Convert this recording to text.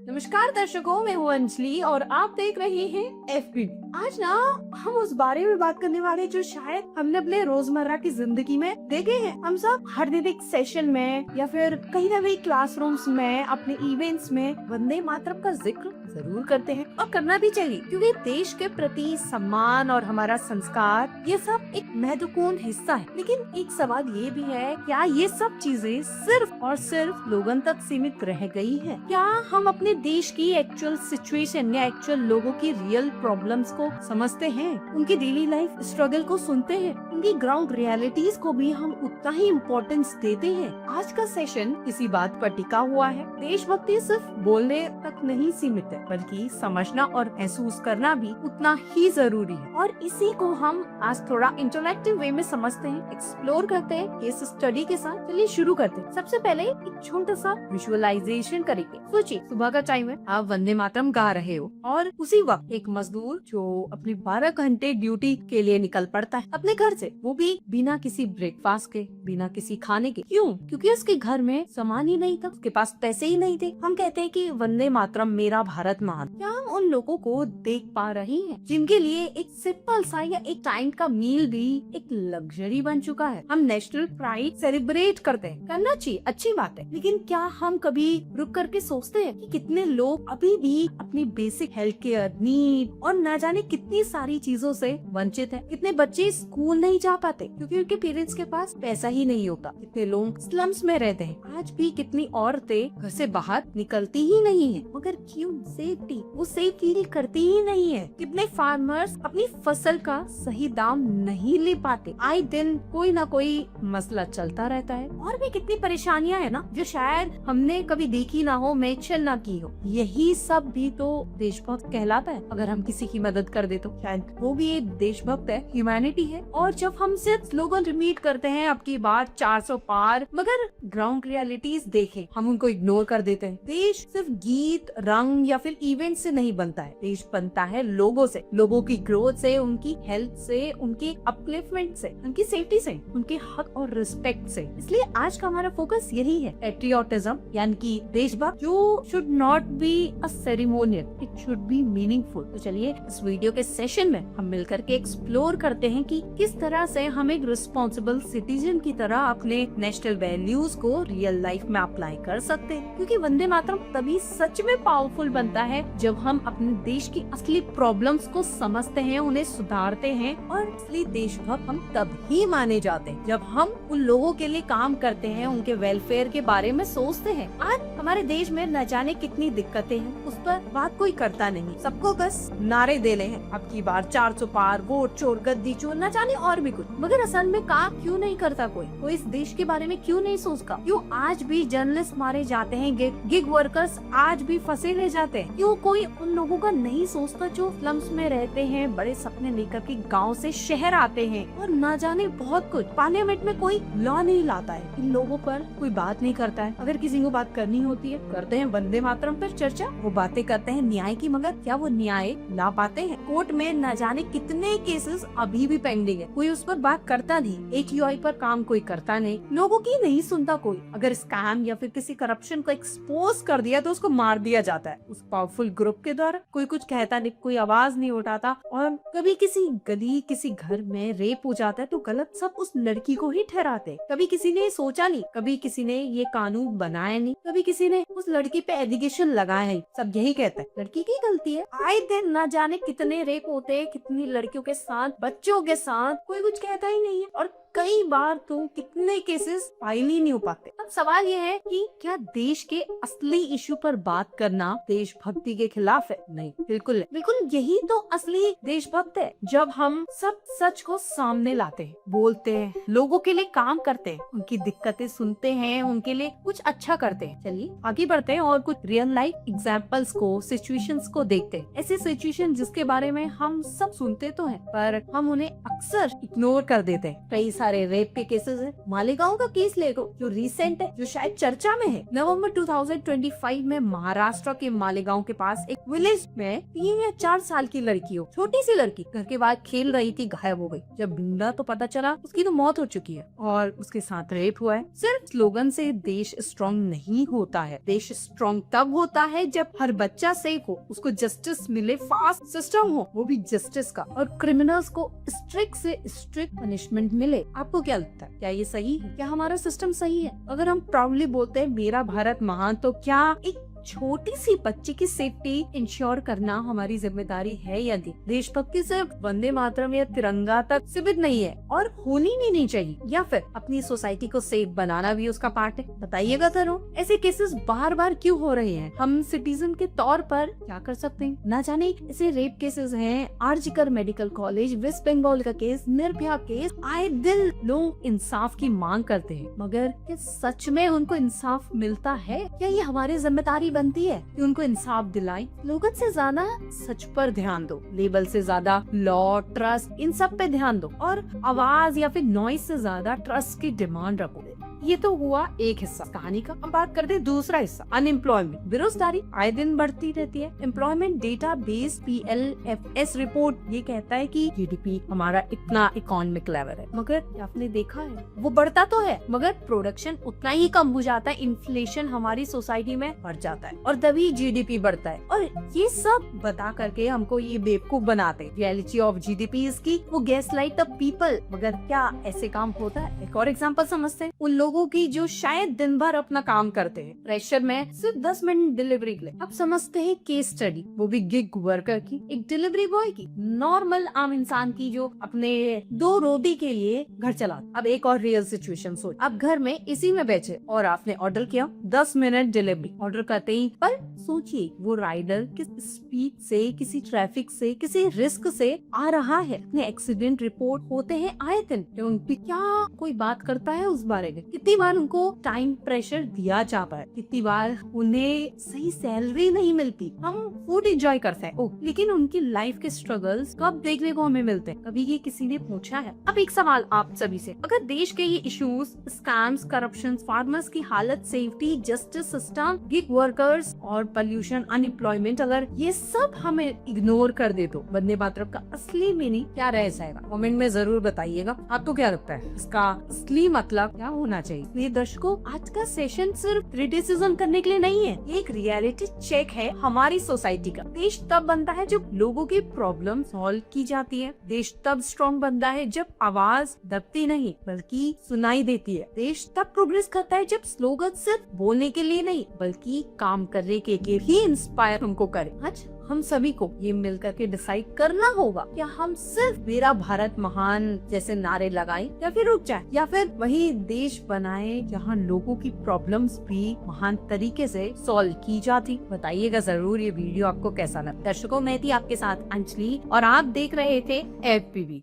नमस्कार दर्शकों, मैं हूँ अंजलि और आप देख रहे हैं FB। आज ना हम उस बारे में बात करने वाले जो शायद हमने अपने रोजमर्रा की जिंदगी में देखे हैं। हम सब हर दिन एक सेशन में या फिर कहीं ना कहीं क्लासरूम्स में, अपने इवेंट्स में वंदे मातरम का जिक्र जरूर करते हैं और करना भी चाहिए, क्योंकि देश के प्रति सम्मान और हमारा संस्कार ये सब एक महत्वपूर्ण हिस्सा है। लेकिन एक सवाल ये भी है, क्या ये सब चीजें सिर्फ और सिर्फ लोगों तक सीमित रह गई है? क्या हम अपने देश की एक्चुअल सिचुएशन या एक्चुअल लोगों की रियल प्रॉब्लम्स को समझते हैं, उनकी डेली लाइफ स्ट्रगल को सुनते हैं, उनकी ग्राउंड रियलिटीज को भी हम उतना ही इम्पोर्टेंस देते हैं? आज का सेशन इसी बात पर टिका हुआ है। देशभक्ति सिर्फ बोलने तक नहीं सीमित है, बल्कि समझना और महसूस करना भी उतना ही जरूरी है। और इसी को हम आज थोड़ा इंटरैक्टिव वे में समझते हैं, एक्सप्लोर करते हैं केस स्टडी के साथ। चलिए शुरू करते हैं। सबसे पहले एक छोटा सा विजुअलाइजेशन करेंगे। सोचिए, सुबह का टाइम है, आप वंदे मातरम गा रहे हो और उसी वक्त एक मजदूर जो अपनी 12 घंटे ड्यूटी के लिए निकल पड़ता है अपने घर से, वो भी बिना किसी ब्रेकफास्ट के, बिना किसी खाने के। क्यों? क्योंकि उसके घर में सामान ही नहीं था, उसके पास पैसे ही नहीं थे। हम कहते हैं कि वंदे मातरम मेरा भारत महान। क्या हम उन लोगों को देख पा रहे हैं जिनके लिए एक सिंपल सा या एक टाइम का मील भी एक लग्जरी बन चुका है? हम नेशनल प्राइड सेलिब्रेट करते हैं, करना चाहिए, अच्छी बात है, लेकिन क्या हम कभी रुक करके सोचते हैं कि कितने लोग अभी भी अपनी बेसिक हेल्थ केयर नीड और न जाने कितनी सारी चीजों से वंचित हैं? कितने बच्चे स्कूल नहीं जा पाते क्योंकि उनके पेरेंट्स के पास पैसा ही नहीं होता? कितने लोग स्लम्स में रहते हैं? आज भी कितनी औरतें घर से बाहर निकलती ही नहीं है, मगर क्यों? सेफ्टी, वो सेफ फील करती ही नहीं है। कितने फार्मर्स अपनी फसल का सही दाम नहीं ले पाते? आए दिन कोई ना कोई मसला चलता रहता है। और भी कितनी परेशानियां है ना, जो शायद हमने कभी देखी ना हो, मेंशन ना की हो। यही सब भी तो देशभक्त कहलाता है। अगर हम किसी की मदद कर दे तो शायद वो भी एक देशभक्त है, ह्यूमैनिटी है। और जब हम सिर्फ लोगों से मीट करते हैं अब की बार 400 पार, मगर ग्राउंड रियलिटीज देखें, हम उनको इग्नोर कर देते हैं। देश सिर्फ गीत, रंग या फिर इवेंट से नहीं बनता है। देश बनता है लोगों से, लोगों की ग्रोथ से, उनकी हेल्थ से, उनके अपलिफ्टमेंट से, उनकी सेफ्टी से, उनके हक और रिस्पेक्ट से। इसलिए आज का हमारा फोकस यही है, पेट्रियोटिज्म, यानी कि देशभक्त जो should not be a ceremonial, it should be meaningful. तो चलिए इस वीडियो के सेशन में हम मिलकर के एक्सप्लोर करते हैं कि किस तरह से हम एक रिस्पॉन्सिबल सिटीजन की तरह अपने नेशनल वैल्यूज को रियल लाइफ में अप्लाई कर सकते हैं। क्योंकि वंदे मातरम तभी सच में पावरफुल बनता है जब हम अपने देश की असली प्रॉब्लम्स को समझते हैं, उन्हें सुधारते हैं। और असली देशभक्त हम तब ही माने जाते हैं जब हम उन लोगों के लिए काम करते हैं, उनके वेलफेयर के बारे में सोचते हैं। आज हमारे देश में न जाने कितनी दिक्कतें हैं, उस पर बात कोई करता नहीं। सबको बस नारे दे ले हैं, अब की बार 400 पार, वोट चोर, गद्दी चोर, न जाने और भी कुछ। मगर असल में काम क्यों नहीं करता कोई इस देश के बारे में क्यों नहीं सोचता? क्यों आज भी जर्नलिस्ट मारे जाते हैं, गिग वर्कर्स आज भी फंसे रह जाते हैं? क्यों कोई उन लोगों का नहीं सोचता जो स्लम्स में रहते हैं, बड़े सपने लेकर के गाँव से शहर आते हैं और न जाने बहुत कुछ? पार्लियामेंट में कोई लॉ नहीं लाता है, इन लोगों पर कोई बात नहीं करता है। अगर किसी को बात करनी होती है, करते हैं वंदे मातरम पर चर्चा, वो बातें करते हैं न्याय की, मगर क्या वो न्याय ला पाते हैं? कोर्ट में न जाने कितने केसेस अभी भी पेंडिंग है, कोई उस पर बात करता नहीं। AQI पर काम कोई करता नहीं, लोगों की नहीं सुनता कोई। अगर स्कैम या फिर किसी करप्शन को एक्सपोज कर दिया तो उसको मार दिया जाता है उस पावरफुल ग्रुप के द्वारा। कोई कुछ कहता नहीं, कोई आवाज नहीं उठाता। और कभी किसी गली, किसी घर में रेप हो जाता है तो गलत सब उस लड़की को ही ठहराते। कभी किसी ने सोचा नहीं, कभी किसी ने ये कानून बनाया नहीं, कभी किसी ने उस लड़की पे एलिगेशन लगाया है। सब यही कहते हैं लड़की की गलती है। आए दिन न जाने कितने रेप होते हैं, कितनी लड़कियों के साथ, बच्चों के साथ, कोई कुछ कहता ही नहीं है। और कई बार तो कितने केसेस फाइल ही नहीं हो पाते। अब सवाल ये है कि क्या देश के असली इशू पर बात करना देशभक्ति के खिलाफ है? नहीं, बिल्कुल बिल्कुल यही तो असली देशभक्त है, जब हम सब सच को सामने लाते हैं, बोलते हैं, लोगों के लिए काम करते हैं, उनकी दिक्कतें सुनते हैं, उनके लिए कुछ अच्छा करते हैं। चलिए आगे बढ़ते हैं और कुछ रियल लाइफ एग्जाम्पल्स को, सिचुएशंस को देखते हैं। ऐसी सिचुएशन जिसके बारे में हम सब सुनते तो हैं, पर हम उन्हें अक्सर इग्नोर कर देते हैं। कई सारे रेप के केसेस है। मालेगांव का केस ले लो जो रिसेंट है, जो शायद चर्चा में है। नवंबर 2025 में महाराष्ट्र के मालेगांव के पास एक विलेज में 3 या 4 साल की लड़की हो, छोटी सी लड़की घर के बाहर खेल रही थी, गायब हो गई। जब ढूंढा तो पता चला उसकी तो मौत हो चुकी है और उसके साथ रेप हुआ है। सिर्फ स्लोगन से देश स्ट्रॉन्ग नहीं होता है। देश स्ट्रॉन्ग तब होता है जब हर बच्चा सेफ हो, उसको जस्टिस मिले, फास्ट सिस्टम हो, वो भी जस्टिस का, और क्रिमिनल्स को स्ट्रिक्ट से स्ट्रिक्ट पनिशमेंट मिले। आपको क्या लगता है, क्या ये सही है? क्या हमारा सिस्टम सही है? अगर हम प्राउडली बोलते हैं मेरा भारत महान, तो क्या एक छोटी सी बच्ची की सेफ्टी इंश्योर करना हमारी जिम्मेदारी है या नहीं? देशभक्ति सिर्फ वंदे मातरम या तिरंगा तक सीमित नहीं है और होनी नहीं चाहिए, या फिर अपनी सोसाइटी को सेफ बनाना भी उसका पार्ट है? बताइएगा जरूर। ऐसे केसेस बार बार क्यों हो रहे हैं? हम सिटीजन के तौर पर क्या कर सकते हैं? ना जाने ऐसे रेप केसेस हैं, आरजीकर मेडिकल कॉलेज, वेस्ट बंगाल का केस, निर्भया केस, आए दिन लोग इंसाफ की मांग करते हैं, मगर क्या सच में उनको इंसाफ मिलता है? क्या ये हमारी जिम्मेदारी बनती है कि उनको इंसाफ दिलाएं? लोगों से ज्यादा सच पर ध्यान दो, लेबल से ज्यादा लॉ, ट्रस्ट, इन सब पे ध्यान दो, और आवाज या फिर नॉइज से ज्यादा ट्रस्ट की डिमांड रखो। ये तो हुआ एक हिस्सा कहानी का। अब बात करते हैं दूसरा हिस्सा, अनएम्प्लॉयमेंट, बेरोजगारी आए दिन बढ़ती रहती है। Employment data base PLFS report ये कहता है कि GDP हमारा इतना इकोनॉमिक लेवल है, मगर आपने देखा है वो बढ़ता तो है मगर प्रोडक्शन उतना ही कम हो जाता है। इन्फ्लेशन हमारी सोसाइटी में बढ़ जाता है और तभी GDP बढ़ता है। और ये सब बता करके हमको ये बेवकूफ बनाते। रियलिटी ऑफ GDP इसकी वो गैस लाइट द पीपल, मगर क्या ऐसे काम होता है? एक और एग्जाम्पल समझते हैं, उन लोगों की जो शायद दिन भर अपना काम करते हैं, प्रेशर में सिर्फ 10 मिनट डिलीवरी के लिए। अब समझते हैं केस स्टडी, वो भी गिग वर्कर की, एक डिलीवरी बॉय की, नॉर्मल आम इंसान की जो अपने 2 रोटी के लिए घर चलाता। अब एक और रियल सिचुएशन सोच, आप घर में इसी में बैठे और आपने ऑर्डर किया 10 मिनट डिलीवरी ऑर्डर करते ही, पर सोचिए वो राइडर किस स्पीड से, किसी ट्रैफिक से, किसी रिस्क से आ रहा है। अपने एक्सीडेंट रिपोर्ट होते हैं आए दिन, तो उन पे क्या कोई बात करता है उस बारे में? कितनी बार उनको टाइम प्रेशर दिया जाता है, कितनी बार उन्हें सही सैलरी नहीं मिलती। हम फूड एंजॉय करते हैं, लेकिन उनकी लाइफ के स्ट्रगल्स कब देखने को हमें मिलते हैं? कभी ये किसी ने पूछा है? अब एक सवाल आप सभी से, अगर देश के ये इश्यूज, स्कैम्स, करप्शन, फार्मर्स की हालत, safety, justice system, gig workers और पोल्यूशन, अनएम्प्लॉयमेंट, अगर ये सब हमें इग्नोर कर दे तो वंदे मातरम का असली मीनिंग क्या रह जाएगा? कमेंट में जरूर बताइएगा। आपको क्या लगता है इसका असली मतलब क्या होना चाहिए? ये दर्शकों, आज का सेशन सिर्फ क्रिटिसिज्म करने के लिए नहीं है, ये एक रियलिटी चेक है हमारी सोसाइटी का। देश तब बनता है जब लोगों की प्रॉब्लम सॉल्व की जाती है। देश तब स्ट्रॉन्ग बनता है जब आवाज दबती नहीं बल्कि सुनाई देती है। देश तब प्रोग्रेस करता है जब स्लोगन सिर्फ बोलने के लिए नहीं बल्कि काम करने के लिए ही इंस्पायर हमको करे। आज हम सभी को ये मिलकर के डिसाइड करना होगा क्या हम सिर्फ मेरा भारत महान जैसे नारे लगाएं, या फिर रुक जाए, या फिर वही देश बनाए जहाँ लोगों की प्रॉब्लम्स भी महान तरीके से सॉल्व की जाती। बताइएगा जरूर ये वीडियो आपको कैसा लगा। दर्शकों, मैं थी आपके साथ अंजलि और आप देख रहे थे FPV।